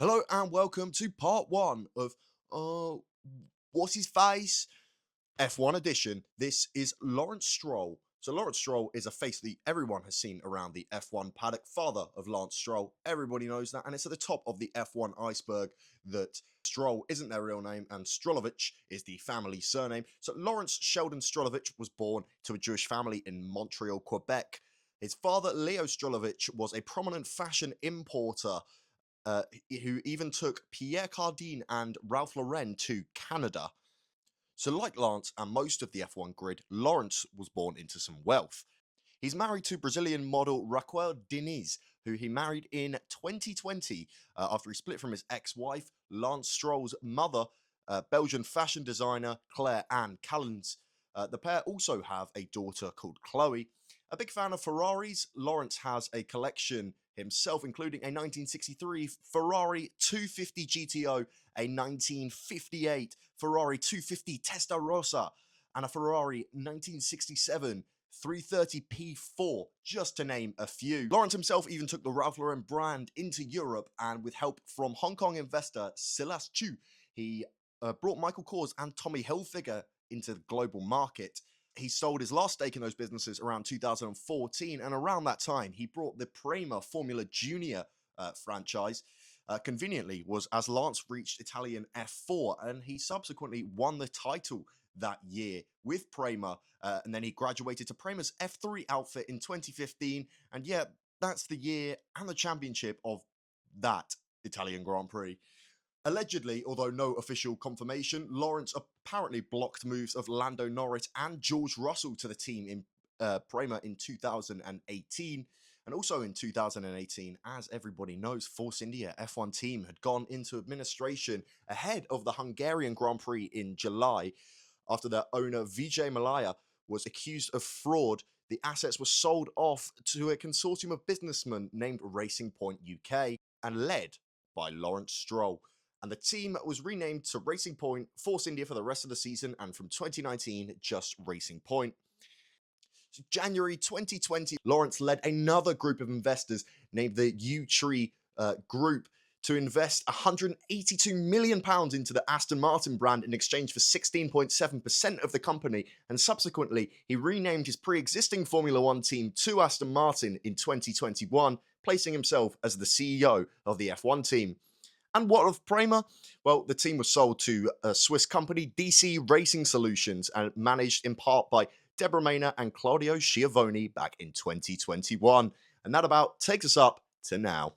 Hello and welcome to part one of uh what's his face F1 edition. This is Lawrence Stroll. So Lawrence Stroll is a face that everyone has seen around the F1 paddock, father of Lance Stroll. Everybody knows that, and it's at the top of the F1 iceberg that Stroll isn't their real name and Strolovic is the family surname. So Lawrence Sheldon Strolovic was born to a Jewish family in Montreal, Quebec. His father, Leo Strolovic, was a prominent fashion importer who even took Pierre Cardin and Ralph Lauren to Canada. So, like Lance and most of the F1 grid, Lawrence was born into some wealth. He's married to Brazilian model Raquel Diniz, who he married in 2020 after he split from his ex wife, Lance Stroll's mother, Belgian fashion designer Claire Anne Callens. The pair also have a daughter called Chloe. A big fan of Ferraris, Lawrence has a collection himself, including a 1963 Ferrari 250 GTO, a 1958 Ferrari 250 Testarossa, and a Ferrari 1967 330p4, just to name a few. Lawrence himself even took the Ralph Lauren brand into Europe, and with help from Hong Kong investor Silas Chu, he brought Michael Kors and Tommy Hilfiger into the global market. He sold his last stake in those businesses around 2014, and around that time, he brought the Prema Formula Junior franchise. Conveniently, was as Lance reached Italian F4, and he subsequently won the title that year with Prema, and then he graduated to Prema's F3 outfit in 2015, and yeah, that's the year and the championship of that Italian Grand Prix. Allegedly, although no official confirmation, Lawrence apparently blocked moves of Lando Norris and George Russell to the team in Prema in 2018. And also in 2018, as everybody knows, Force India F1 team had gone into administration ahead of the Hungarian Grand Prix in July. After their owner Vijay Malaya was accused of fraud, the assets were sold off to a consortium of businessmen named Racing Point UK and led by Lawrence Stroll. And the team was renamed to Racing Point Force India for the rest of the season, and from 2019, just Racing Point. So January 2020, Lawrence led another group of investors named the U Tree Group to invest £182 million into the Aston Martin brand in exchange for 16.7% of the company, and subsequently he renamed his pre-existing Formula One team to Aston Martin in 2021, placing himself as the CEO of the F1 team. And what of Prema? Well, the team was sold to a Swiss company, DC Racing Solutions, and managed in part by Deborah Maynard and Claudio Schiavone back in 2021. And that about takes us up to now.